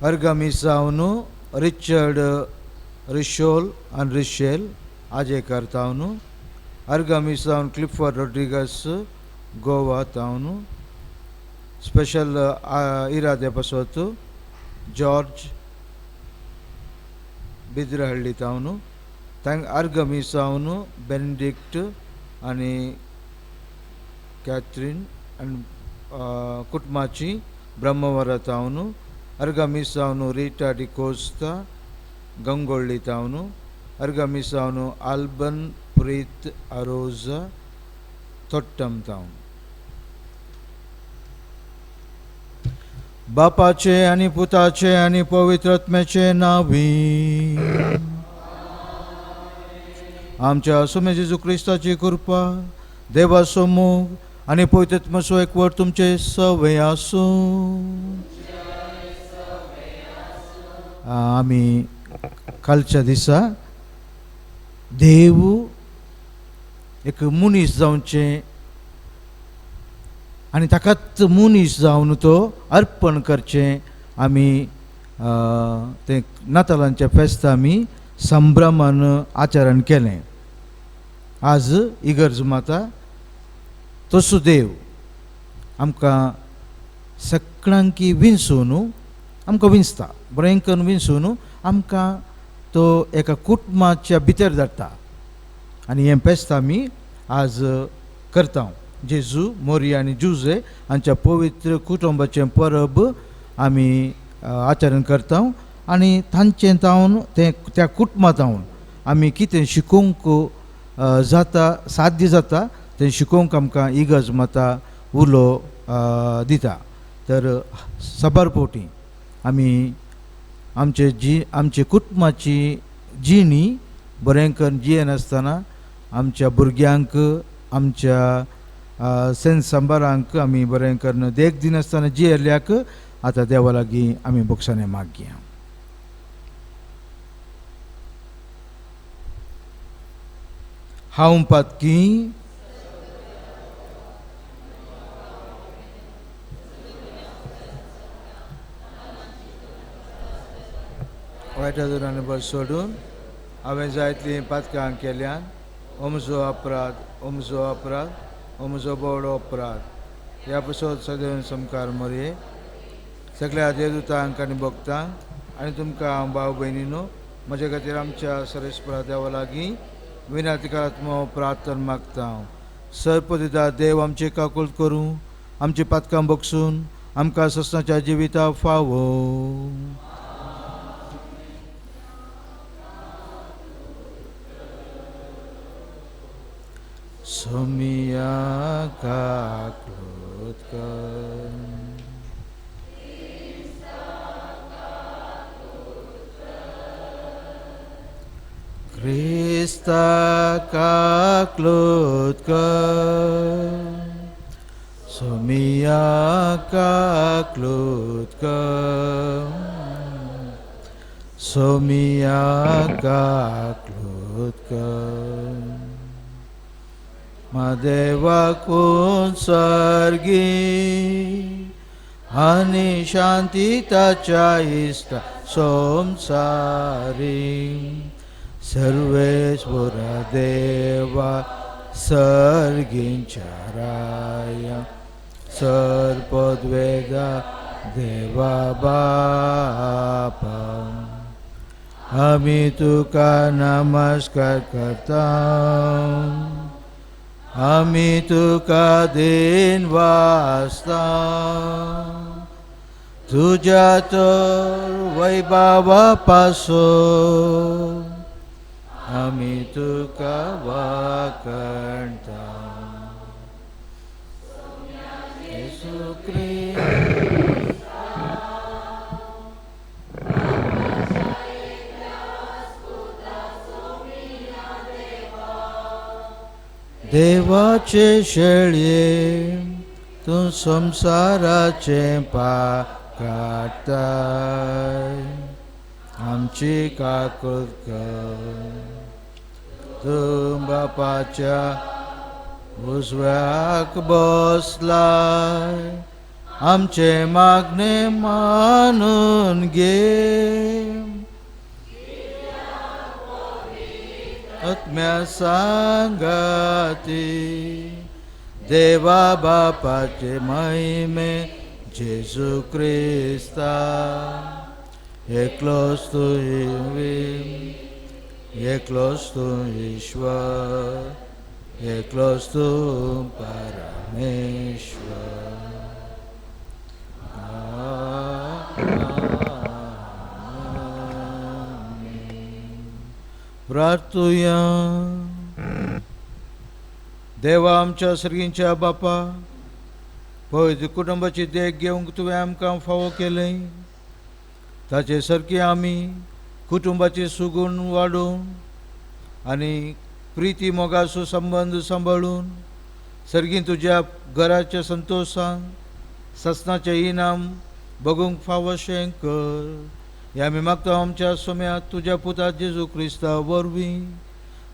अर्गमी जावनु रिचर्ड रिशोल आणि रिशेल आजे करतावनु अर्गमी जावन क्लिफर्ड रोड्रिगस गोवा तावनु स्पेशल इरादे पासोत जॉर्ज बिद्रहल्ली तावनु तांग अर्गमी जावनु बेनेडिक्ट आणि कॅथरीन आणि कुटुंबाची ब्रह्मवरा तावनु अर्गमी जावनु रीटा डिकोस्ता गंगोळ्ळी तावनु अर्गमी जावनु आल्बन प्रीत अरोजा तोट्टम तावन बापाचे आणि पुताचे आणि पवित्र आत्म्याचे नावी आमच्या सुमे जेजू ख्रिस्ताची कृपा देवाचो मोग आणि पवित्र आत्म्याचो एकवट तुमचे सवय आसूं. आमी कालच्या दिसा देव एक मनीस जावचे आणि ताकाच मनीस जावन तो अर्पण करचे आमी ते नातालांच्या फेस्त आमी संभ्रमान आचरण केलें. आज इगर्ज माता तसो देव आमकां सगळ्यांकी विंसून आमकां विंचता बरें करून विंसून आमकां तो एका कुटुंबाच्या भितर धाडटा आनी हें फेस्त आमी आज करता. जेजू मोरिया आनी जुजे हांच्या पवित्र कुटुंबाचें परब आमी आचरण करता आनी तांचें तावन त्या कुटुंबांतावन आमी कितें शिकोवंक जाता साध्य जाता तें शिकोवंक आमकां इगर्ज माता उलो दिता. तर सबारपोटी आमी आमचे कुटुंबाची जिणी बरें करून जियेन आसतना आमच्या भुरग्यांक आमच्या सेंट सांबारांक आमी बरें करून देख दिन आसतना जियेल्याक आतां देवा लागीं आमी बोगसाने मागया. हांव पातकी वायटा दुरांनी बस सोडून हांवें जायतलीं पातकां केल्यान हो म्हजो अपराध हो म्हजो बोडो अपराध. ह्या पासत सदैव समकार मरे सगळ्या देवदूतांक आनी भक्तांक आनी तुमकां हांव भाव भयणीनो म्हजे खातीर आमच्या सर्वेस्परा देवा लागीं विनाती काळात्मो प्रार्थना मागता. सर्पदिता देव आमची काकूळ करूं आमची पातकां बगसून आमकां ससनाच्या जिविता फावो. सोमिया काकूळ कर Krista kaklud ka, Somia kaklud ka, Somia kaklud ka. Madeva kun sargi, Ani shanti tacha ista somsari. सर्वेश्वरा देवा सर्गिंचाराया सर्पद्वेदा देवा बापा आमी तुका नमस्कार करता आमी तुका दिन वाजता तुझ्या तर वैभवा पासून आमी तुका वाकणता. येशू ख्रिस्त देवाचे शेळये तूं संसाराचे पाप काडटाय आमची काकूळ कर. तूं बापाच्या उजव्याक बसलाय आमचे मागणे मानून घे. आत्म्या सांगाती देवा बापाचे महिमे जेजू क्रिस्ता एकलोच तू एकलोच तू ईश्वर, एकलोच तू परमेश्वर. प्रार्थूया. देवा आमच्या सर्गींच्या बापा, पवित्र कुटुंबाची देख घेवंक तुवें आमकां फावो केलें. ताचे सारकी आमी कुटुंबाचे सुगूण वाडोवन आनी प्रिती मोगाचो संबंद सांबाळून सर्गीं तुज्या घराच्या संतोशान ससनाचें इनाम बगूंक फावोशें कर. हे आमी मागता आमच्या सोम्या तुज्या पुता जेजू क्रिस्ता वरवीं.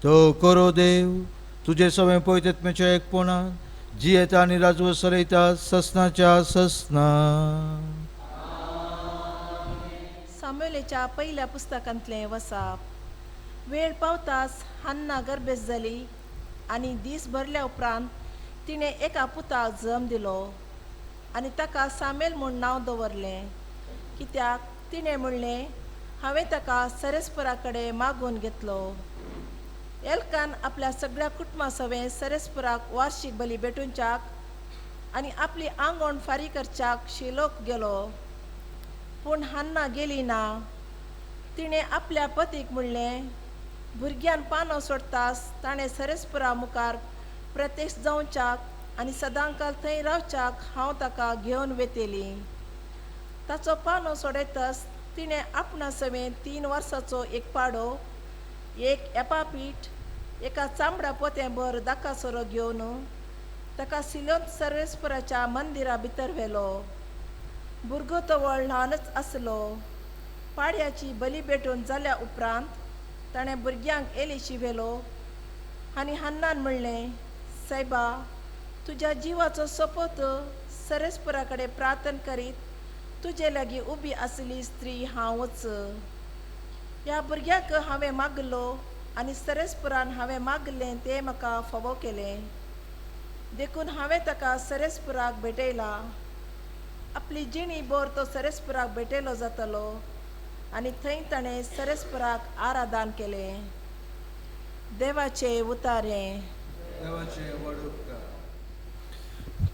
तो करो देव तुजे सगळें पवित्रत्म्याच्या एकपणान जियेता आनी राजवट चलयता ससनाच्या ससना. सामुएलाच्या पहिल्या पुस्तकांतलें वसाप. वेळ पावताच हन्ना गर्भेस जाली आनी दीस भरल्या उपरांत तिणें एका पुताक जल्म दिलो आनी ताका सामेल म्हूण नांव दवरलें, कित्याक तिणें म्हणलें, हांवें ताका सरेस्परा कडेन मागून घेतलो. एल्कान आपल्या सगळ्या कुटुंबा सवें सरेस्पराक वार्षिक बली भेटोवच्याक आनी आपली आंगवण फारी करच्याक शिलोक गेलो. पूण हन्ना गेली ना. तिणें आपल्या पतीक म्हणलें, भुरग्यान पानो सोडटास ताणें सरेस्परा मुखार प्रत्यक्ष जावच्याक आनी सदांकाल थंय रावच्याक हांव ताका घेवन वेतेली. ताचो पानो सोडयतस तिणें आपणा सवें 3 वर्सांचो एक पाडो, एक एपापीठ, एका चामड्या पोत्याभर दाकासोरो घेवन ताका सिलोन सरेस्पराच्या मंदिरा भितर व्हेलो. भुरगो तो व्हड ल्हानच आसलो. पाडयाची बली भेटून जाल्या उपरांत ताणें भुरग्यांक एलीशी व्हेलो आनी हन्नान म्हणलें, सायबा, तुज्या जिवाचो सोपोत सरेस्परा कडेन प्रार्थना करीत तुजे लागीं उबी आसली स्त्री हांवच. ह्या भुरग्याक हांवें मागलो आनी सरेस्परान हांवें मागलें तें म्हाका फावो केलें. देखून हांवें ताका सरेस्पराक भेटयला. आपली जिणी बोर तो सरेस्पराक भेटयलो जातालो आनी थंय ताणें सरेस्पराक आराधन केलें. देवाचे उतारें.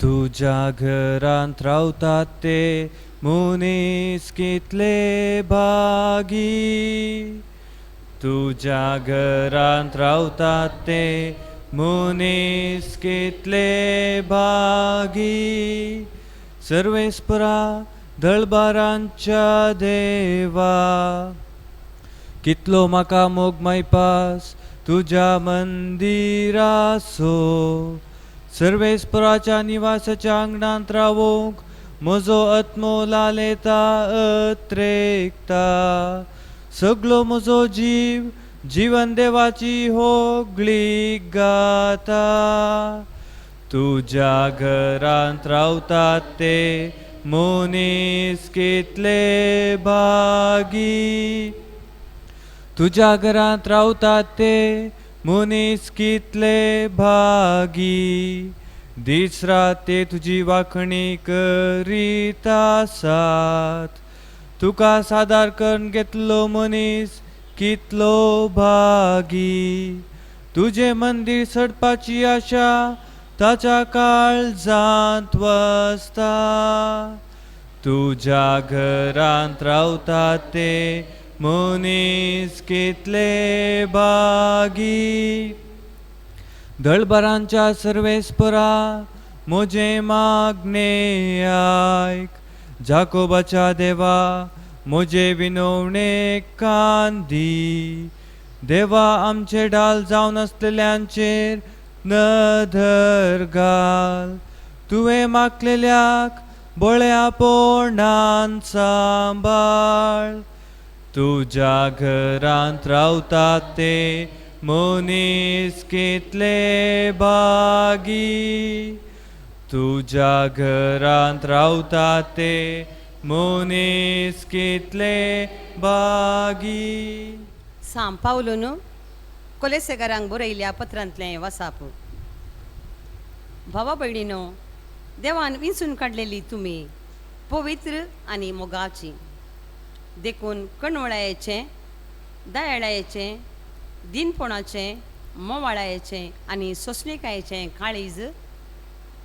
तुज्या घरांत रावतात ते मनीस कितले भागी. तुज्या घरांत रावतात ते मनीस कितले भागी. सर्वेस्परा दळबारांच्या देवा, कितलो म्हाका मोग मायपास तुज्या मंदिराचो. सर्वेस्पराच्या निवासाच्या आंगणांत रावूंक म्हजो आत्मो लालेता अत्रेकता. सगळो म्हजो जीव जीवन देवाची होगळी गाता. तुज्या घरांत रावतात ते मनीस कितले भागी. तुज्या घरांत रावतात ते मनीस कितले भागी. दीस रात ते तुजी वाखणी करीत आसात. तुका सादर करून घेतलो मनीस कितलो भागी. तुजे मंदिर सडपाची आशा ताच्या काळजांत वसता. तुज्या घरांत रावतात ते मनीस कितले भागी. दळबारांच्या सर्वेस्परा म्हजे मागणे आयक. जाकोबाच्या देवा म्हजे विनवणेक कान दी. देवा आमचे ढाल जावन आसलेल्यांचेर नदर घाल. तुवें मागलेल्याक बळ्या पोरणान सांबाळ. तुज्या घरांत रावतात ते मनीस कितले भागी. तुझ्या घरांत रावता ते मनीस कितले बागी. साम पावलो न्हू कोलेसेकारांक बरयल्या पत्रांतलें वसाप. भावा भयणीनो, देवान विंचून काडलेली तुमी पवित्र आनी मोगाची, देखून कणवळायेचें, दयाळायेचें, दिनपणाचें, मोवाळायेचें आनी सोंसणिकायेचें काळीज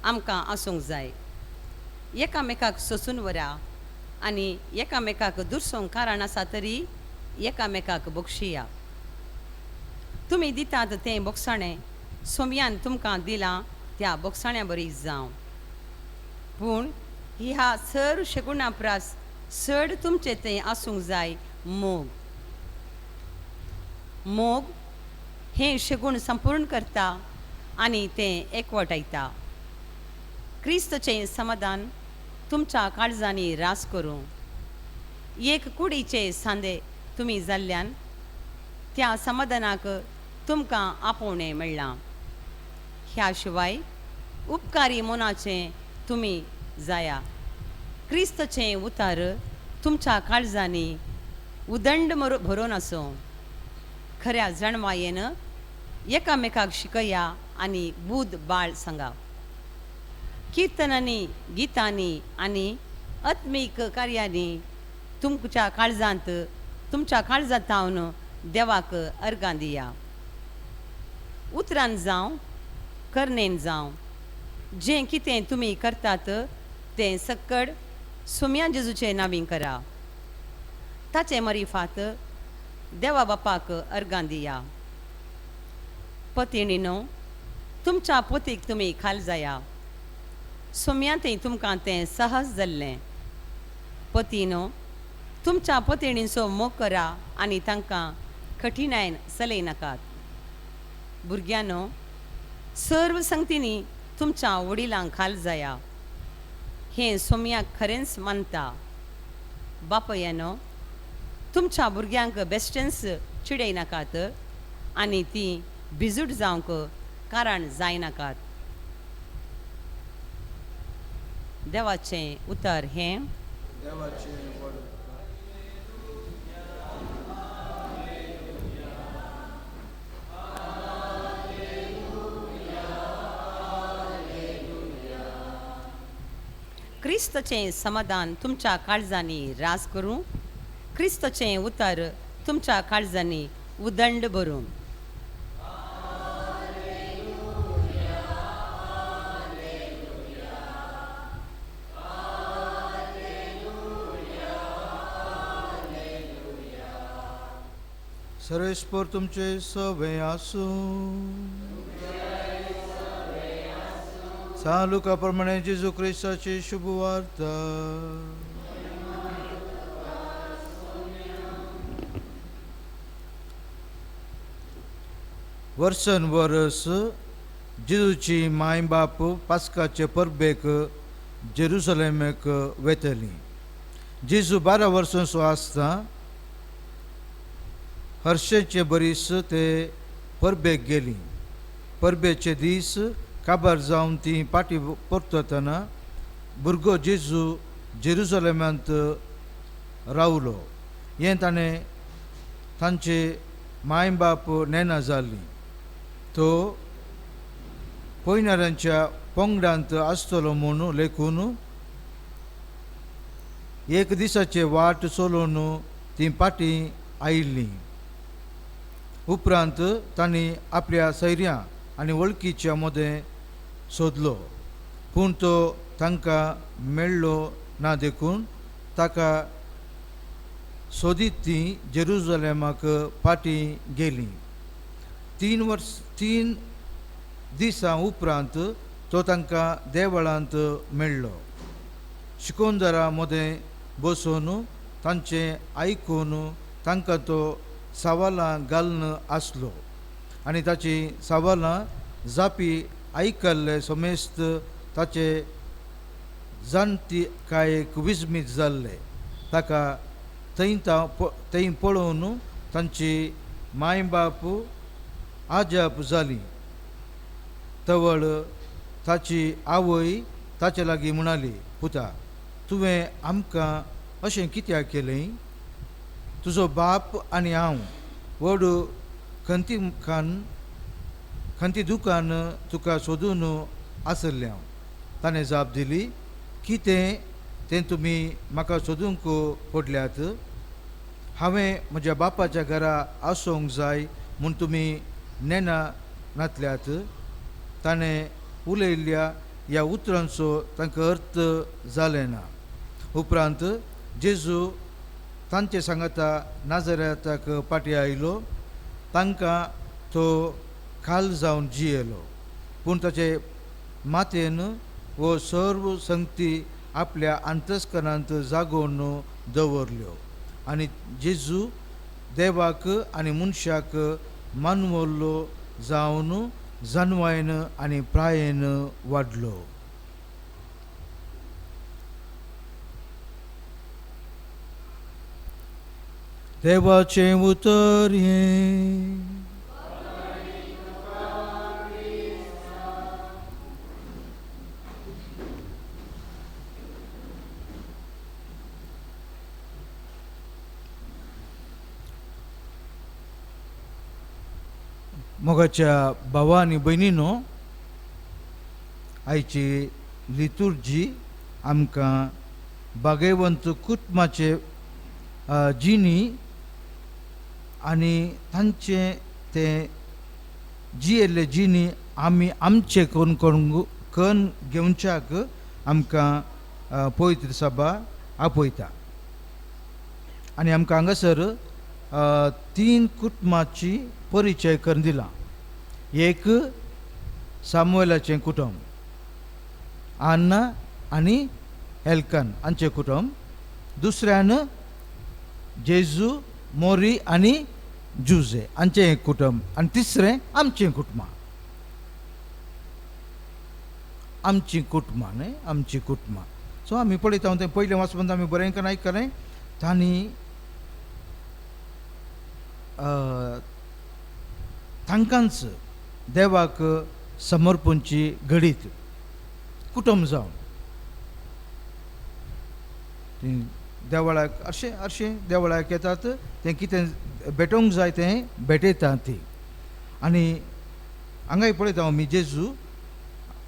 आमकां आसूंक जाय. एकामेकाक सोंसून व्हरा आनी एकामेकाक दुरसोंक कारण आसा तरी एकामेकाक बक्षिया. तुमी दितात तें बोगसाणें सोमयान तुमकां दिलां त्या बोगसाण्या बरी जावं. पूण ह्या सर शेगुणा प्रास चड तुमचें तें आसूंक जाय मोग. मोग हें शेगूण संपूर्ण करता आनी तें एकवटायता. क्रिस्तचें समाधान तुमच्या काळजांनी रास करूं. एक कुडीचे सांदे तुमी जाल्ल्यान त्या समाधानाक तुमकां आपोवणें मेळ्ळां. ह्या शिवाय उपकारी मनाचें तुमी जाया. क्रिस्तचें उतार तुमच्या काळजांनी उदंड भरून आसूं. खऱ्या जाणवायेन एकामेकाक शिकया आनी बूद बाळ सांगा. किर्तनांनी, गितांनी आनी आत्मीक कार्यांनी तुमच्या काळजांत हांवन देवाक अर्गां दिया. उतरान जावं करनेन जावं जें कितें तुमी करतात तें सक्कड सोम्या जेजूचे नांवीं करा. ताचे मरिफात देवा बापाक अर्गां दिया. पतिणीनो, तुमच्या पतीक तुमी खाल जाया. सोम्यांतय तुमकां तें सहज जाल्लें. पतीनो, तुमच्या पतिणींचो मोग करा आनी तांकां कठिणायन चलयनाकात. भुरग्यांनो, सर्व संगतींनी तुमच्या वडिलांक खाल जाया. हें सोम्याक खरेंच मानता. बापयानो, तुमच्या भुरग्यांक बेश्टेंच चिडयनाकात आनी तीं बिजूट जावंक कारण जायनाकात. देवाचें उतर हें क्रिस्तचें समाधान तुमच्या काळजांनी रास करूं. क्रिस्तचें उतर तुमच्या काळजांनी उदंड भरूं. सर्वेस्पर तुमचे सवे आसूं. सालुका प्रमाणे जेजू क्रिस्ताची शुभ वार्ता. वर्सन वर्स जेजूची माय बाप पास्काचे परबेक जेरुसलेमेक वेतली. जेजू 12 वर्सांचो आसता हर्शेचे बरीस ते परबेक गेली. परबेचे दीस काबार जावन ती पाटी परतना भुरगो जेजू जेरुसलेमांत रावलो. हें ताणें तांचे माय बाप नेना जाली. तो पयणाऱ्यांच्या पंगडांत आसतलो म्हूण लेखून एक दिसाचे वाट चलोवन ती पाटी आयिल्ली. उपरांत तांणी आपल्या सैऱ्यां आनी वळखीच्या मदें सोदलो, पूण तो तांकां मेळ्ळो ना. देखून ताका सोदीत ती जेरुसलेमाक पाटी गेली. 3 दिसां उपरांत तो तांकां देवळांत मेळ्ळो. शिकोंदरा मदें बसून तांचें आयकून तांकां तो सवालां घालन आसलो आनी ताची सवालां जापी आयकल्ले समेस्त ताचे जाणटेकायेक विस्मीत जाल्ले. ताका थंय पळोवन तांची माय बाप आजाप जाली. तवळ ताची आवय ताचे लागीं म्हणाली, पुता, तुवें आमकां अशें कित्याक केलें? तुजो बाप आनी हांव व्हड खंती दुकान तुका सोदून आसले हांव. ताणें जाप दिली, कितें तें तुमी म्हाका सोदूंक पडल्यात? हांवें म्हज्या बापाच्या घरा आसोंक जाय म्हूण तुमी नेना नातल्यात. ताणें उलयल्ल्या ह्या उतरांचो तांकां अर्थ जालें ना. उपरांत जेजू तांचे सांगाता नाजराताक पाटी आयलो. तांकां तो खाल जावन जियेलो, पूण ताचे माथेन वो सर्व संगती आपल्या अंतस्करणांत जागोवन दवरल्यो. आनी जेजू देवाक आनी मनशाक मानवल्लो जावन जन्मायेन आनी प्रायेन वाडलो. देवाचें उतर हें. मोगाच्या भावा आनी भयणीनो, आयची लितुर्जी आमकां भाग्यवंत कुटुंबाचे जिणी आनी तांचे ते जियेल्ले जिणी आमी आमचे करून घेवच्याक आमकां पवित्र सभा आपयता. आनी आमकां हांगासर 3 कुटुंबाची परिचय करून दिला. एक सामुएलाचें कुटुंब, आन्ना आनी एल्कान हांचें कुटुंब. दुसऱ्यान जेजू, मोरी आनी जुजे हांचें एक कुटुंब. आनी तिसरें आमचें कुटुंब. आमची कुटुंबां न्हय, आमची कुटुंबां. सो आमी पळयता तें पयलें वाचून आमी बरें आयकलें. तांणी तांकांच देवाक समर्पणची घडीत कुटुंब जावन देवळाक अशें देवळाक येतात. तें कितें भेटोवंक जाय तें भेटयता ती. आनी हांगाय पळयता आमी जेजू,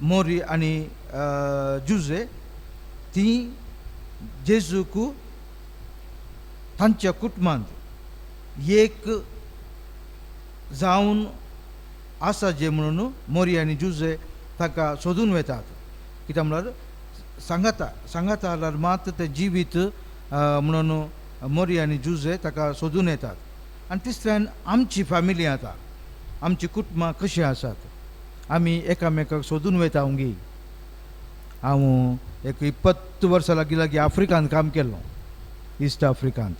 मोरी आनी जुजे ती जेजूक तांच्या कुटुंबांत एक जावन आसा जे म्हणून मोरी आनी जुजे ताका सोदून वेतात. कित्याक म्हळ्यार सांगाता जाल्यार मात तें जिवीत म्हणून मोरी आनी जुजे ताका सोदून येतात. आनी तिसऱ्यान आमची फॅमिली आतां, आमची कुटुंबां कशीं आसात. आमी एकामेकाक सोदून वयता उंगी. हांव एक 20 वर्सां लागीं आफ्रिकांत काम केल्लो, इस्ट आफ्रिकांत.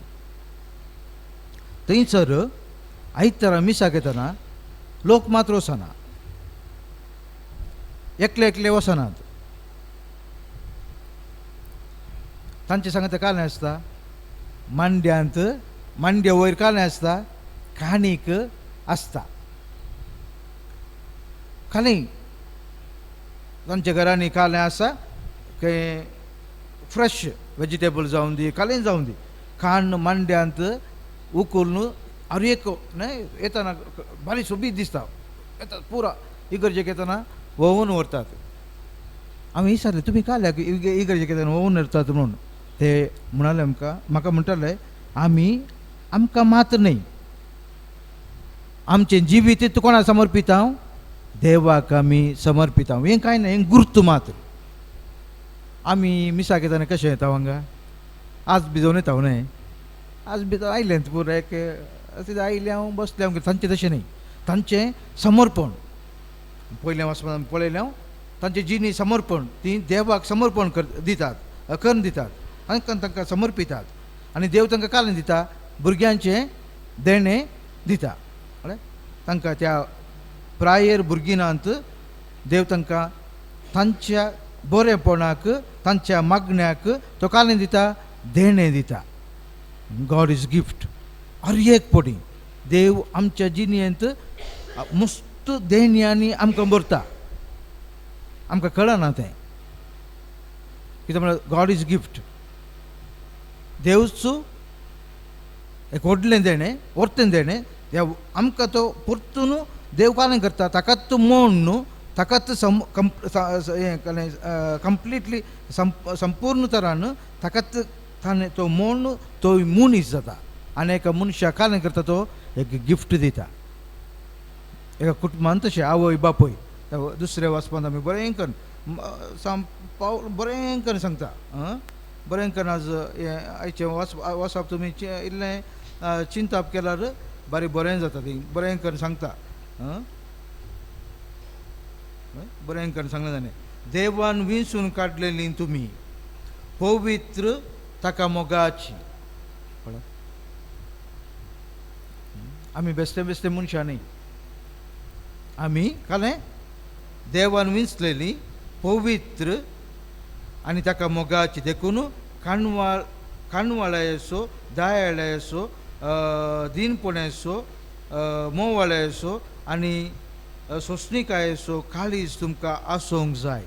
थंयसर आयतारा मिसाक येतना लोक मात वचना, एकले वचनात. तांचे सांगता कालें आसता, मांड्या वयर कालें आसता, काणीक आसता. कालें तांच्या घरांनी कालें आसा खंय फ्रेश वेजिटेबल जावन दी, कालें जावन दी. खाण मांड्यांत उखलून एक न्हय येतना बारीक सोबीत दिसता. येतात पुरा इगर्जेक येतना वोवून व्हरतात. हांवें विचारलें, तुमी काल्याक इगर्जेक येतना वोवून व्हरतात म्हणून. ते म्हणाले म्हाका म्हणटाले, आमकां मात न्हय, आमचें जिवीत कोणाक समर्पिता? देवाक आमी समर्पिता. हें कांय ना, हें गुर्त मात. आमी मिसाक येताना कशें येता हांगा? आज बी जावन येता न्हय, आज बी आयलें पुरो एक आयलें हांव बसलें हांव. तांचें तशें न्हय, तांचें समर्पण. पयलें वचपाक आमी पळयलें हांव, तांचें जिणी समर्पण. ती देवाक समर्पण करून दितात, तांकां समर्पितात. आनी देव तांकां कालें दिता, भुरग्यांचें देणें दिता. तांकां त्या प्रायेर भुरगिनांत देव तांकां तांच्या बरेपणाक, तांच्या मागण्याक तो कालें दिता, देणें दिता. God is gift. हर एक पडी देव आमच्या जिणेंत मस्त देणयांनी आमकां भरता. आमकां कळना तें. कित्याक म्हळ्यार गॉड इज गिफ्ट. देवच एक व्हडलें देणें वर्तें देणें आमकां तो परतून देव कालें करता. ताकाच तो मोड न्हू, ताकाच कंप्लिटली संपूर्ण तरान ताकाच ताणें तो मोड तो मनीस जाता आनी एका मनशाक कालें करता, तो एक गिफ्ट दिता. एका कुटुंबान तशें आवय बापूय दुसऱ्या वाचपान आमी बरें करून बरें करून सांगता. बरें करून आज आयचें वचप तुमी इल्लें चिंताप केल्यार बारी बरें जाता. ती बरें करून सांगता. बरें करून सांगलें जालें. देवान विंचून काडलेलीं तुमी पवित्र ताका मोगाची. आमी बेश्टे बेश्टे मनशां न्ही. आमी कालें देवान विंचलेलीं पवित्र आनी ताका मोगाची. देखून काणवाळे दायाळे दिनपणे मोवाळे आनी सोंसणीकाय काळीज तुमकां आसूंक जाय.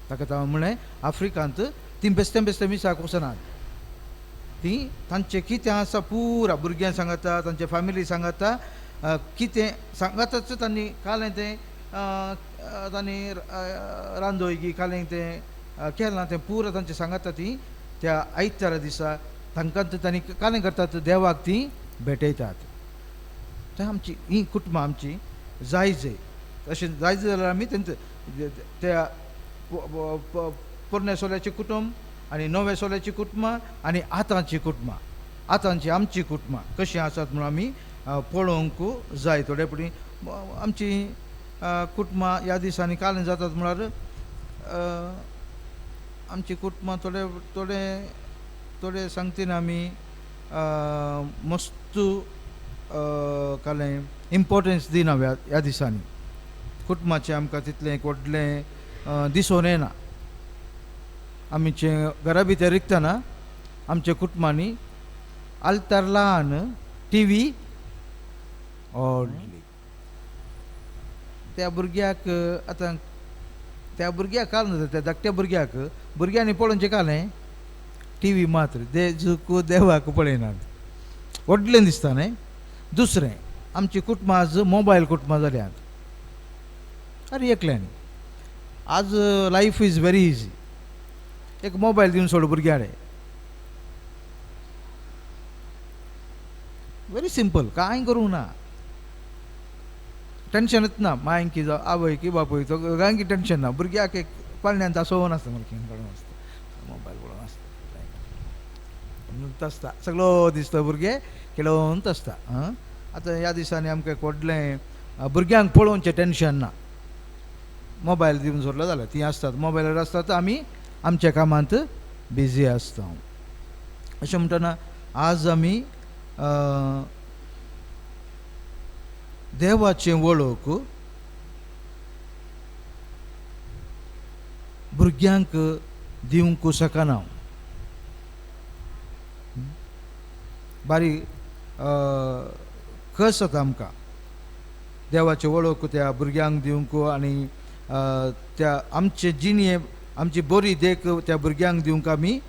ताका तो म्हळें आफ्रिकांत ती बेश्टे बेश्टे मिसाक वचनात. ती तांचें कितें आसा पुरा भुरग्यांक सांगता, तांचे फॅमिली सांगता, कितें सांगताच तांणी कालें तें तांणी रांदोयगी कालें तें केलां तें पुरा तांचें सांगता. ती त्या आयतारा दिसा तांकां तांणी कालें करतात, देवाक ती भेटयतात. तें आमची ही कुटुंबां आमची जायजे अशें जायज जाल्यार आमी तेंचे त्या पोरण्या सोल्याचें कुटुंब आनी नव्या सोल्याचीं कुटुंबां आनी आतांची कुटुंबां, आतांची आमची कुटुंबां कशीं आसात म्हणून आमी पळोवंक जाय. थोडे फुडें आमची कुटुंबां ह्या दिसांनी कालें जातात म्हळ्यार आमची कुटुंबां थोडे थोडे थोडे सांगतीन आमी मस्त कालें इम्पोर्टन्स दिना ह्या दिसांनी. कुटुंबाचें आमकां तितलें व्हडलें दिसून येना. आमचे घरा भितर रिगतना आमच्या कुटुंबांनी आल्तार ल्हान, टीव्ही व्हडली. त्या भुरग्याक आतां त्या भुरग्याक काल त्या धाकट्या भुरग्यांनी पळोवचें कालें टीव्ही मात्र देवाक पळयनात. व्हडलें दिसता न्हय. दुसरें आमची कुटुंबां आज मोबायल कुटुंबां जाल्यात. अरे एकल्यांनी आज लायफ इज व्हेरी इजी. एक मोबायल दिवन सोड भुरग्याडे. व्हेरी सिंपल, कांय करूंक ना. टेन्शनच ना मांय की जावं आवय की बापूय, तो कांय की टेन्शन ना. भुरग्याक एक पाळण्यांत आसोवन आसता मला पडून आसता, मोबायल पळोवन आसता आसता सगळो दिसता भुरगे खेळोवन आसता. आतां ह्या दिसांनी आमकां व्हडलें भुरग्यांक पळोवचें टेन्शन ना. मोबायल दिवन सोडलो जाल्यार ती आसतात, मोबायलार आसतात, आमी आमच्या कामांत बिजी आसता. अशें म्हणटना आज आमी देवाचें वळख भुरग्यांक दिवंक शकना. बारी कस जाता आमकां देवाचें वळख त्या भुरग्यांक दिवंक आनी त्या आमचे जिणे आमची बरी देख त्या भुरग्यांक दिवंक आमी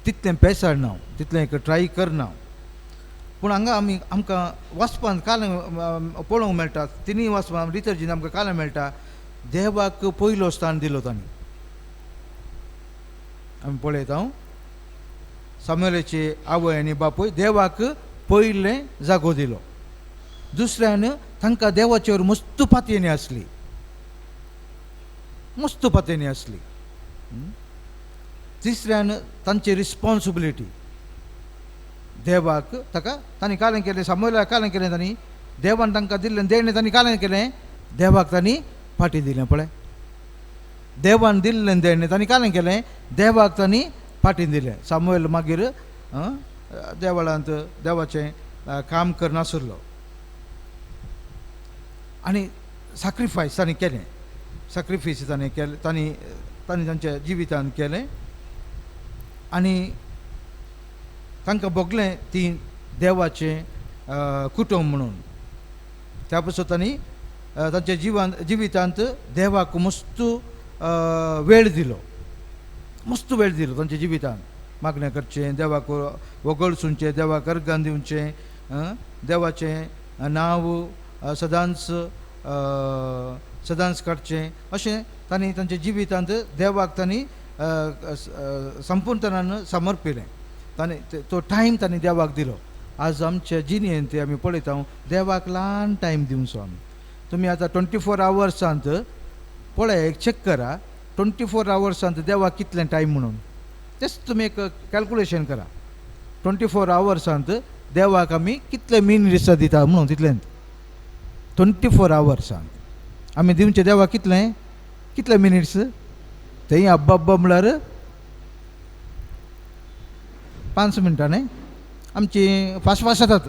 तितलें पेसाडना, तितलें ट्राय करना. पूण हांगा आमकां वाचपान कालें पळोवंक मेळटा. तिनूय वाचपान लिटर्जीन आमकां कालें मेळटा देवाक पयलो स्थान दिलो तांणी. आमी पळयता सामुएलाचे आवय आनी बापूय देवाक पयलें जागो दिलो. दुसऱ्यान तांकां देवाचेर मस्त पातयेनी आसली, मस्त पातयेनी आसली. तिसऱ्यान तांची रिस्पॉन्सिबिलिटी देवाक ताका तांणी कालें केलें. सामुएलाक कालें केलें तांणी, देवान तांकां दिल्लें देणें तांणी कालें केलें, देवाक तांणी फाटीं दिलें. पळय, देवान दिल्लें देणें तांणी कालें केलें, देवाक तांणी फाटीं दिलें. सामुएल मागीर देवळांत देवाचें काम करनासलो आनी सॅक्रिफायस तांणी केलें. सॅक्रिफायस तांणी केलें, तांणी तांच्या जिवितांत केलें आनी तांकां भोगलें ती देवाचें कुटुंब म्हणून. त्या पासून तांणी तांच्या जिवितांत देवाक मस्त वेळ दिलो मस्त वेळ दिलो तांच्या जिवितान मागणें करचें, देवाक वगळ सुनचें, देवाक अर्गान दिवचें, देवाचें नांव सदांच काडचें, अशें तांणी तांच्या जिवितांत देवाक तांणी संपूर्णपणान समर्पिलें. तांणी तो टायम तांणी देवाक दिलो. आज आमच्या जिणेंत ते आमी पळयता देवाक ल्हान टायम दिवचो आमी. तुमी आतां 24 आवर्सांत पळय, एक चॅक करा 24 आवर्सांत देवाक कितलें टायम म्हणून. तेच तुमी एक कॅल्कुलेशन करा. 24 आवर्सांत देवाक आमी कितले मिनिट्स दिता म्हणून, तितलें 24 आवर्सांत आमी दिवचें देवाक कितले मिनिट्स. थंय अब्बा म्हळ्यार 5 मिनटां न्ही. आमची फास्ट जातात.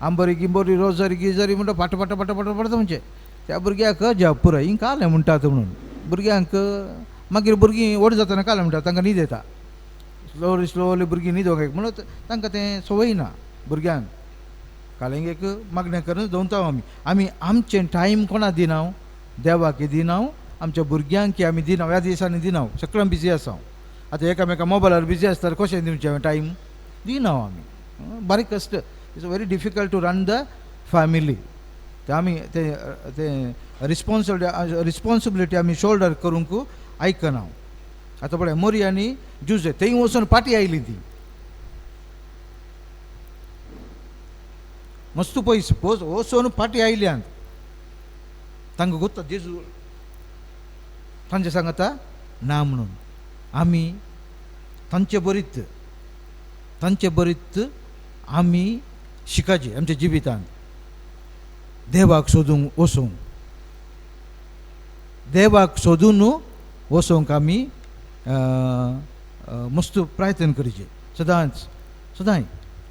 आंबरी गिंबोरी रोजारी गिजारी म्हणटा फाट फाट फाट फाट पडता म्हणजे त्या भुरग्याक जप पुरो हिंग कालें म्हणटात म्हणून. भुरग्यांक मागीर भुरगीं व्हड जातना कालें म्हणटा तांकां न्हीद येता. स्लोली भुरगीं न्हिदोंक म्हणून तांकां तें संवय ना भुरग्यांक. कालेंक एक मागणें करून दवरता आमी आमचें टायम कोणाक दिना, देवाक दिना, आमच्या भुरग्यांक आमी दिना. ह्या दिसांनी दिना, सगळ्यांक बिजी आसा. आतां एकामेका मोबायलार बिजी आसता कशें दिवचें टायम दिना आमी. बारीक कश्ट. It's very difficult to run the family. ते आमी ते रिस्पॉन्सिबिलिटी आमी शोल्डर करूंक आयकना. आतां पळय मोरी आनी जुजे थंय वचून पाटी आयली ती मस्त पयस वचून पाटी आयल्यान तांकां गोत्ता जेजू तांचे सांगता ना म्हणून. आमी तांचे बरीत आमी शिकाचे आमच्या जिवितांत देवाक सोदूंक वचोंक आमी मस्त प्रयत्न करचे सदांच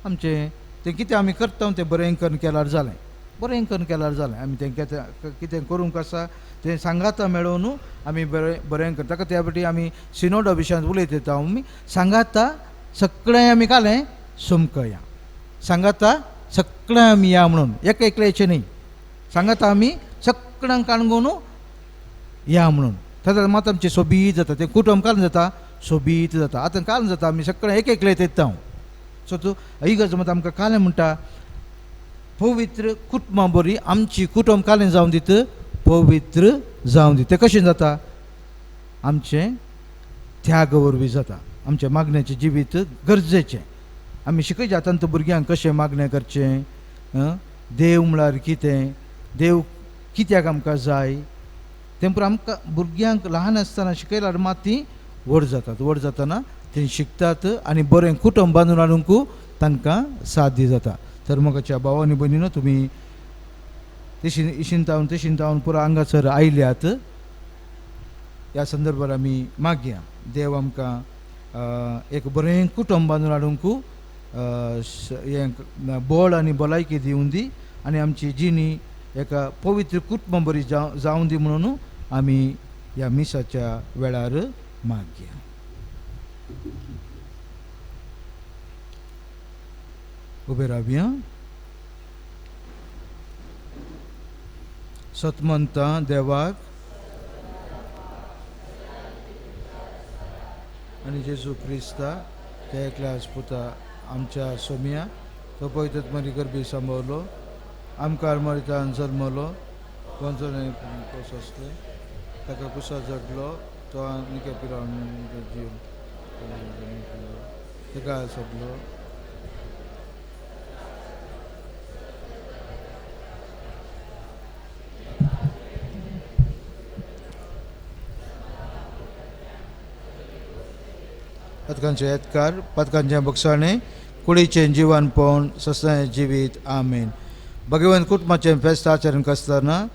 आमचें तें कितें आमी करता तें बरें करून केल्यार जालें. आमी तें कितें करूंक आसा तें सांगाता मेळोवन आमी बरें करता. ताका त्या फाटी आमी सिनोडा विशयांत उलयता आमी सांगाता सगळें आमी कालें सोमकया. सांगाता सगळें आमी या म्हणून एकल्याचें न्ही. सांगाता आमी सगळ्यांक काणगून या म्हणून. ताका मात आमचें सोबीत जाता. तें कुटुंब कालन जाता सोबीत जाता. आतां कालन जाता आमी सगळें एकलेत येता. सो तूं ही गजाल मात आमकां कालें म्हणटा पवित्र कुटुंबां बरी आमची कुटुंब कालें जावन दीत पवित्र जावन दी. तें कशें जाता आमचें त्याग वरवीं जाता. आमचें मागण्याचें जिवीत गरजेचें. आमी शिकयता आतां भुरग्यांक कशें मागणें करचें. देव म्हळ्यार कितें, देव कित्याक आमकां जाय तें पुरो आमकां भुरग्यांक ल्हान आसतना शिकयल्यार मात तीं व्हड जातना तीं शिकतात आनी बरें कुटुंब बांदून हाडूंक तांकां साध्य जाता. तर मोगाच्या भाव आनी भयणीनो तुमी इशिंतावन पुरो हांगासर आयल्यात. ह्या संदर्भार आमी मागया देव आमकां एक बरें कुटुंब बांदून हाडूंक हें बळ आनी भलायकी दिवून दी आनी आमची जिणी एका पवित्र कुटुंब बरी जावं दी म्हणून आमी ह्या मिसाच्या वेळार मागया. उबे रावया. सतमंता देवाक आनी जेजू क्रिस्ता त्या एकल्या पुता आमच्या सोम्या तो पवित्र मरी गरबी सांबाळलो आमकां मरितान जल्मलो कोणचो कसो आसलो ताका कुसा जगलो तो निके पिरावन जीव ताका सोडलो पथकांचे येतकार पथकांचें बक्षाणें कुडीचें जिवनपण सस्तें जिवीत आमेन. भगवंत कुटुंबाचें फेस्त आचरण करतना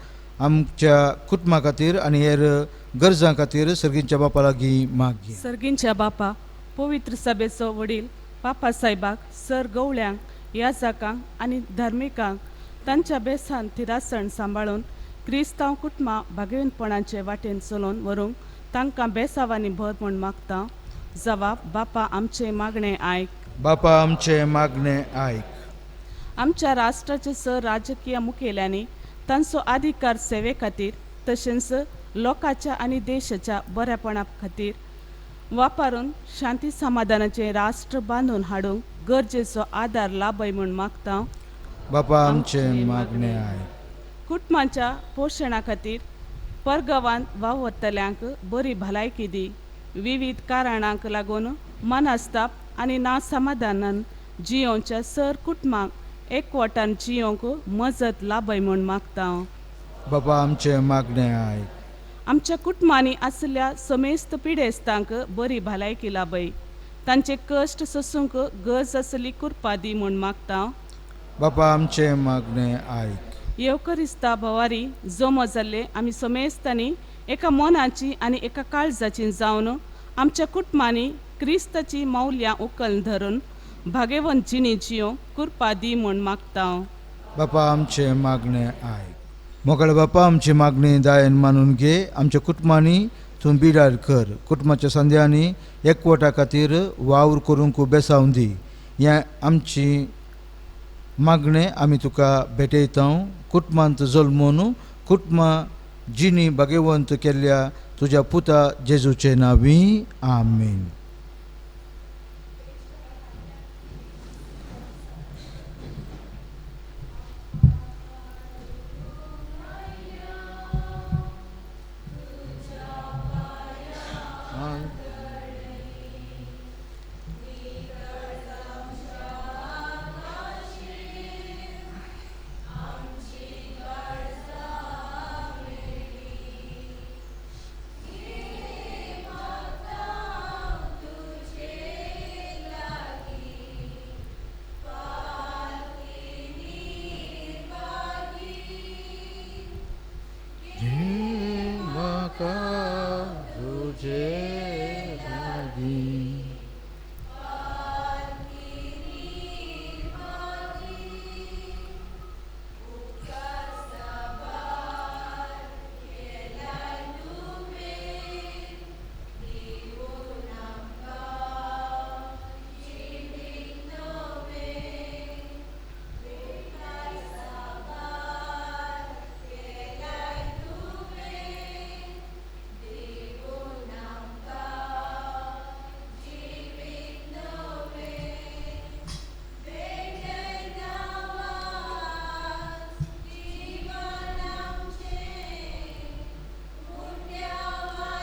आमच्या कुटुंबा खातीर आनी हेर गरजां खातीर सर्गींच्या बापा लागीं मागया. सर्गींच्या बापा पवित्र सभेचो वडील पापा साहेबाक सर गवळ्यांक याजकांक आनी धार्मिकांक तांच्या बेसान थिरासण सांबाळून क्रिस्तांव कुटुंबां भगवंतपणाचे वाटेन चलोवन व्हरूंक तांकां बेसावांनी भर म्हूण मागता. जबाब बापा आमचे मागणें आयक. बापा आमचे मागणें आयक. आमच्या राष्ट्राचे सर राजकीय मुखेल्यांनी तांचो अधिकार सेवे खातीर तशेंच लोकांच्या आनी देशाच्या बऱ्यापणा खातीर वापरून शांती समाधानाचे राष्ट्र बांधून हाडूंक गरजेचो आदार लाभय म्हूण मागता. बापा आमचे मागणे आहे. कुटुंबाच्या पोषणा खातीर परगांवांत वावरतल्यांक बरी भलायकी दी. विविध कारणांक लागून मनस्ताप आनी नासमाधानान जियोवच्या सर कुटुंबांक एकवटान जियोवंक मजत लाभय म्हूण मागता. बापा आमचे मागणे आहे. आमच्या कुटुंबांनी आसल्या समेस्त पिडेस्तांक बरी भलायकी लाभय. तांचे कश्ट सोसूंक गरज आसली कृपा दी म्हूण मागता. बापा आमचे मागणे आयक. येवकरिस्ता भवारी जमो जाल्ले आमी समेस्तांनी एका मनाची आनी एका काळजाची जावन आमच्या कुटुंबांनी क्रिस्ताची मौल्यां उखल धरून भाग्यवंत जिणी जियो कृपा दी म्हूण मागता. बापा आमचे मागणे आयक. मोकळे बापा आमची मागणी दायेन मानून घे. आमच्या कुटुंबांनी तूं बिडार कर. कुटुंबाच्या संध्यांनी एकवटा खातीर वावर करूंक बेसावन दी. हें आमची मागणे आमी तुका भेटयता. कुटुंबांत जल्मून कुटुंबां जिणी भाग्यवंत केल्ल्या तुज्या पुता जेजूचे नांवी आमीन.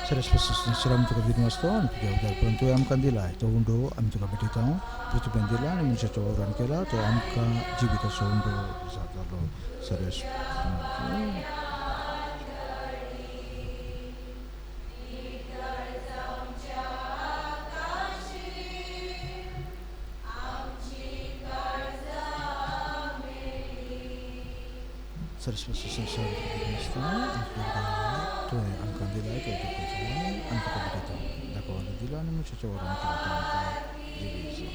सरस्वती आमी तुका विनवू आसता आनी तुज्या उदारपण तुवें आमकां दिला तो उंडो आमी तुका भेटयता. पृथ्वीन दिला आनी मनशाच्या वावरान केला तो आमकां जिविताचो उंडो जातालो. सरस्वती सरस्वती तुवें आमकां दिला तो आमी तुका भेटयता. दाखोवन दिला आनी मनशाच्या वावरान केला तो आमकां जिविताचो.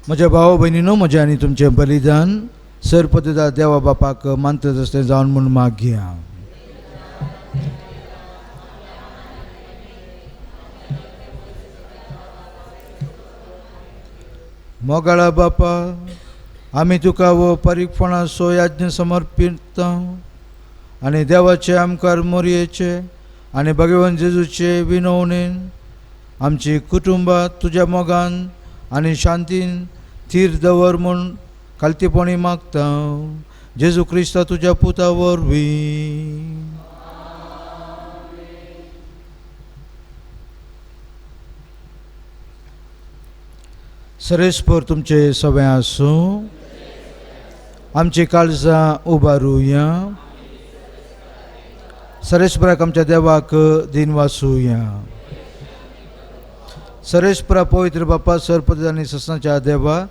म्हज्या भाव भयणीनो म्हजें आनी तुमचें बलिदान सरपददा देवा बापाक मानता तसलें जावन म्हूण मागया. मोगाळा बापा आमी तुका वो परीकपणाचो याज्ञ समर्पिता आनी देवाचे आमकार मोरयेचे आनी भगवान जेजूचे विनवणेन आमची कुटुंबां तुज्या मोगान आनी शांतीन थीर दवर म्हूण खालतीपणी मागता. जेजू क्रिस्ता तुज्या पुता वरवीं. सरेस्पर तुमचे सवे आसूं. आमची काळजां उबारुया. सरेस्पराक आमच्या देवाक दिन वासुया. सरेस्परा पवित्र बापा सरपद आनी ससांच्या देवा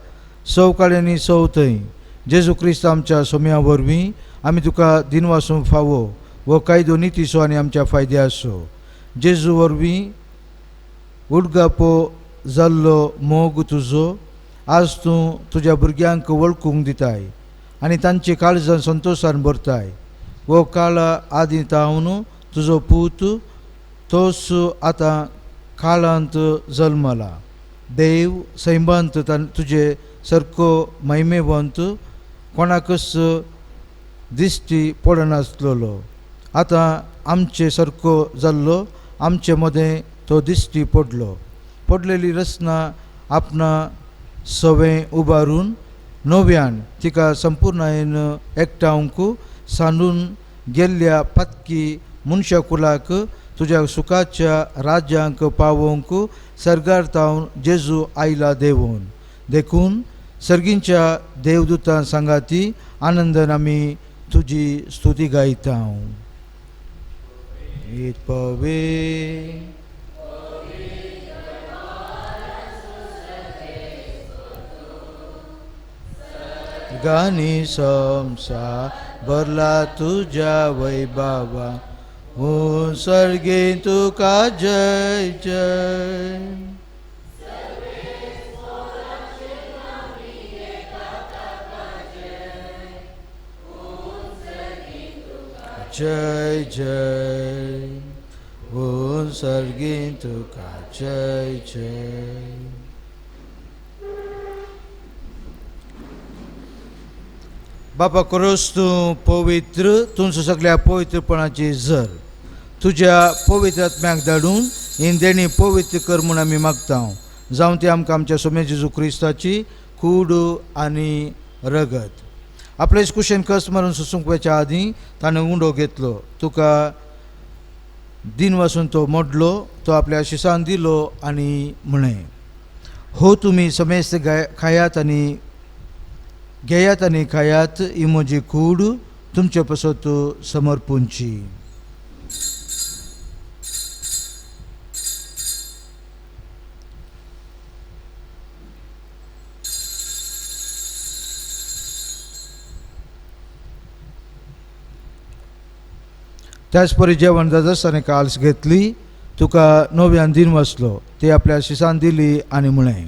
सवकाळी आनी सवथंय जेजू क्रिस्त आमच्या सोम्या वरवीं आमी तुका दिन वासूंक फावो वो कायदो नितीसो आनी आमच्या फायद्याचो. जेजू वरवीं उडगापो जाल्लो मोग तुजो आज तूं तुज्या भुरग्यांक वळखूंक दिताय आनी तांची काळजां संतोशान भरताय वो काळा आदी तावन तुजो पूत तोच आतां काळांत जल्मला देव सैमांत तुजे सारको महिमेवंत कोणाकच दिश्टी पडनासलेलो आतां आमचे सारको जाल्लो आमचे मदें तो दिश्टी पडलेली रचना आपणा सवें उबारून नव्यान तिका संपूर्णयेन एकठांवंक सांडून गेल्ल्या पातकी मनशाकुलाक तुज्या सुखाच्या राज्यांक पावोवंक सर्गार्तावन जेजू आयला देवून देखून सर्गींच्या देवदूतां सांगाती आनंदान आमी तुजी स्तुती गायता गानी संसार भरला तुझ्या वैभवा हो सर्गे तुका जय जय जय जय हो सर्गे तुका जय जय बापा खरोच तूं पवित्र तुमचो सगळ्या पवित्रपणाची झर तुज्या पवित्र आत्म्याक धाडून ही देणी पवित्र कर म्हूण आमी मागता जावं ती आमकां आमच्या सोमे जेजू क्रिस्ताची कूड आनी रगत आपलेच कुशेन कस मारून सुसूंक वेच्या आदीं ताणें उंडो घेतलो तुका दिन वासून तो मोडलो तो आपल्या शिसान दिलो आनी म्हणे हो तुमी समेस्त खायात आनी घेयात आनी खायात ही म्हजी कूड तुमचे पसत समर्पूंची त्याच परी जेवण जातासताना काल्स घेतली तुका नव्यान दिन वसलो ती आपल्या शिसान दिली आनी म्हळें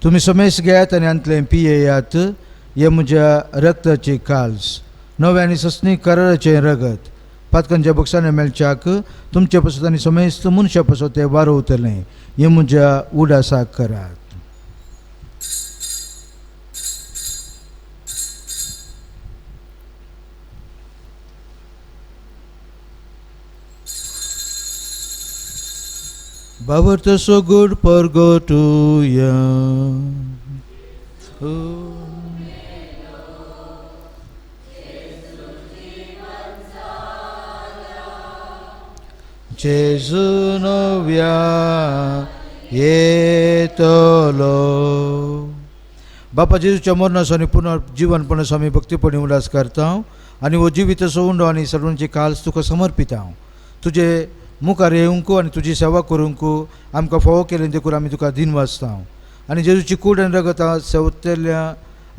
तुमी समेस्त घेयात आनी अंतलें पियेयात हे म्हज्या रक्ताची काल्स नव्यानी ससनी कराराचें रगत पातकांच्या बक्षांनी मेळच्याक तुमचे पासत आनी समेस्त मनशा पासत तें वारोवतलें हे म्हज्या उडासाक करात Bawarta so good purgatoria. Jesu novia येतलो बापा जेजूच्या मरणासानी पुनर्जीवनपणास आमी भक्तीपणी उल्हास करता आनी हो जिविताचो उंडो आनी सर्वांची काल्स तुका समर्पिता तुजे मुखार येवंक आनी तुजी सेवा करूंक आमकां फोव केलें देखून आमी तुका दिन वाचता आनी जेजूची कूड आनी रगत सेवतल्या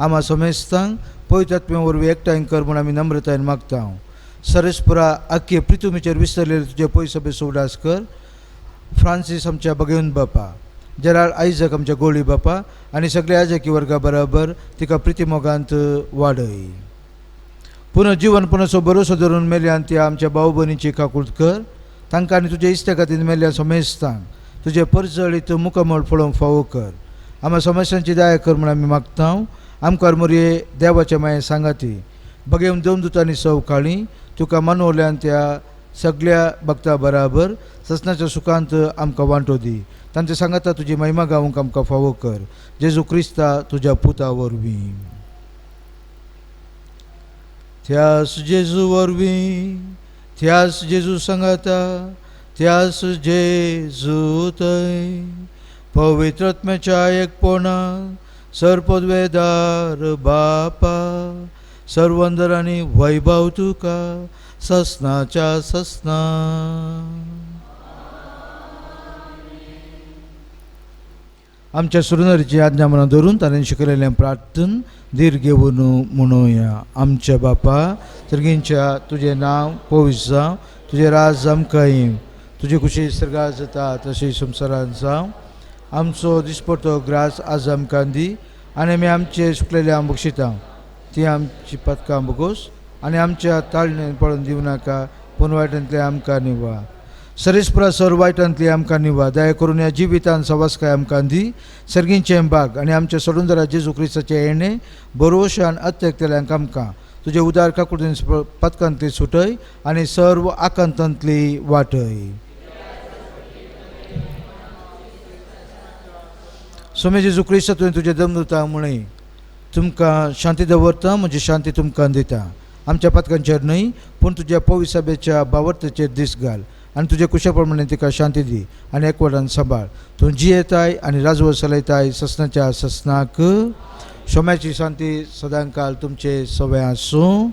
आम्हा समेस्तांक पवित्र आत्म्या वरवीं एकठांय कर म्हूण आमी नम्रतायेन मागता सरस्पुरा आख्खे पृथ्वीचेर विस्तरलेले तुजे पयस सभेचो उडास कर फ्रांसीस आमच्या बगेवन बापा जेराल्ड आयजक आमच्या गोळी बापा आनी सगळ्या याजकी वर्गा बराबर तिका प्रितीमोगांत वाडय पुनर्जीवनपणाचो भरोसो धरून मेल्यान त्या आमच्या भाऊ भयणीची काकूळट कर तांकां आनी तुजे इश्टा खातीर मेल्ल्या समेस्तांक तुजे परजळीत मुखामळ पळोवंक फावो कर आम्हा समस्यांची दया कर म्हूण आमी मागता आमकां मोरये देवाच्या माये सांगाती बगेवन देवदूतांनी सवकाळी तुका मानवल्यान त्या सगळ्या भक्तां बराबर ससनाच्या सुखांत आमकां वांटो दी तांचे सांगाता तुजी महिमा गावूंक आमकां फावो कर जेजू क्रिस्ता तुज्या पुता वरवीं त्यास जेजू वरवीं त्यास जेजू सांगाता त्यास जेजू थंय पवित्र आत्म्याच्या एकपणान सर्पद्वेदार बापा सर्वंदर आनी वैभव तुका ससनाच्या ससना आमच्या सुरनरीची आज्ञा मनात धरून ताणें शिकयलेलें प्रार्थन धीर घेवन म्हणुया आमच्या बापा सर्गींच्या तुजें नांव पवित्र जावं तुजें राज आमकां येवं तुजी खुशी सर्गार जाता तशी संवसारांत जावं आमचो दिसपडटो ग्रास आज आमकां दी आनी आमी आमचे सुकलेले आम बक्षिता ती आमची पथकां बोगोस आनी आमच्या ताळणेन पळोवन दिवं नाका, पूण वायटांतले आमकां निवा. सरीसपरा सर वायटांतली आमकां निवा. दया करून ह्या जिवितान सवासकाय आमकां दी. सर्गींचें भाग आनी आमच्या सोडूनदारा जेजू क्रिस्ताचें येणे बरोवशान अत्यक्तेल्यांक आमकां तुजे उदार काकुडीन पथकांतली सुटय आनी सर्व आकांतांतली वाटय. सोमे जेजू क्रिस्त तुवें तुजे दमदुता म्हणय तुमकां शांती दवरता, म्हजी शांती तुमकां दिता. आमच्या पथकांचेर न्हय पूण तुज्या पवित्र सभेच्या बावर्तेचेर दीस घाल आनी तुजे कुशा प्रमाणे तिका शांती दी आनी एकवटान सांबाळ. तूं जियेताय आनी राजवट चलयताय ससनाच्या ससनाक. शोम्याची शांती सदां काल तुमचे सवय आसूं.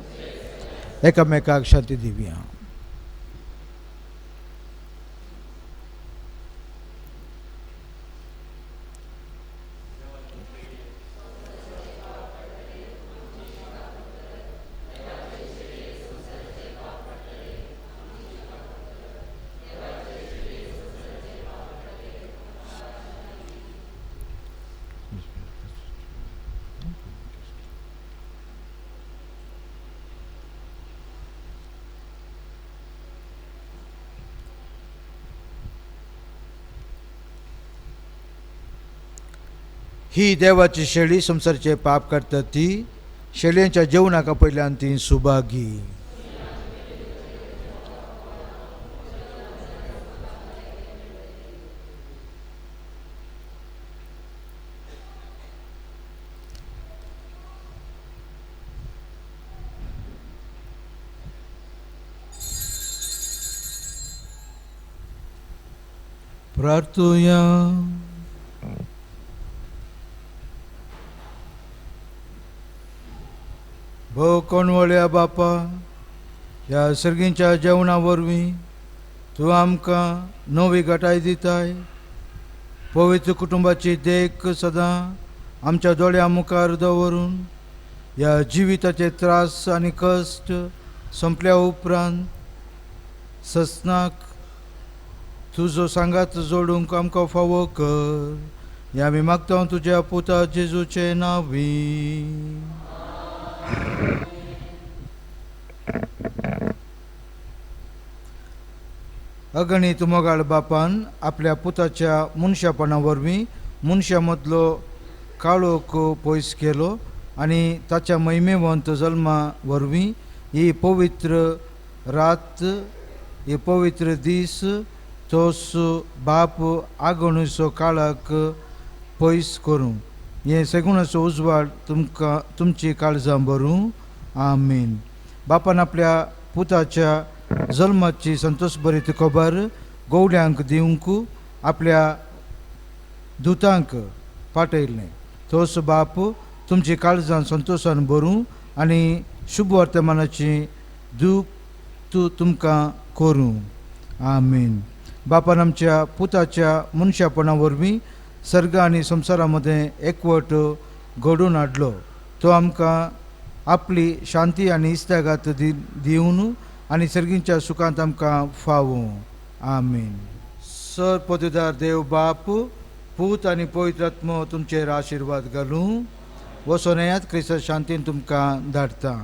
एकामेकाक शांती दिवया. ही देवाची शेळी संसारचे पाप करता ती. शेळयांच्या जेवणाका पयल्यान ती सुभागी. प्रार्थुया. भोव कोणवळ्या बापा, ह्या सर्गींच्या जेवणा वरवीं तूं आमकां नवी घटाय दिताय. पवित्र कुटुंबाची देख सदां आमच्या दोळ्या मुखार दवरून ह्या जिविताचे त्रास आनी कश्ट संपल्या उपरांत ससनाक तुजो सांगात जोडूंक आमकां फावो कर. हें आमी मागता तुज्या पुता जेजूचे नांवी. अगणित मोगाळ बापान आपल्या पुताच्या मनशापणा वरवीं मनशा मदलो काळोख पयस केलो आनी ताच्या महिमेवंत जल्मा वरवीं ही पवित्र रात, ही पवित्र दीस तोच बाप आगणुचो काळाक पयस करूं. हे सेगुणाचो उजवाड तुमकां तुमची काळजां भरूं. आमीन. बापान आपल्या पुताच्या जल्माची संतोश भरीत खबर गवड्यांक दिवंक आपल्या दुतांक पाठयलें. तोच बाप तुमची काळजां संतोशान भरूं आनी शुभ वर्तमानाची दूख तुमकां करूं. आमीन. बापान आमच्या पुताच्या मनशापणा वरवीं सर्ग आनी संवसारा मदें एकवट घडोवन हाडलो. तो आमकां आपली शांती आनी इस्त्यागात दिवन आनी सर्गींच्या सुखांत आमकां फावो. आमीन. सर पदवीदार देव बाप, पूत आनी पवित्र आत्मो तुमचेर आशिर्वाद घालूं. वचोन येयात, क्रिस्त शांतीन तुमकां धाडटा.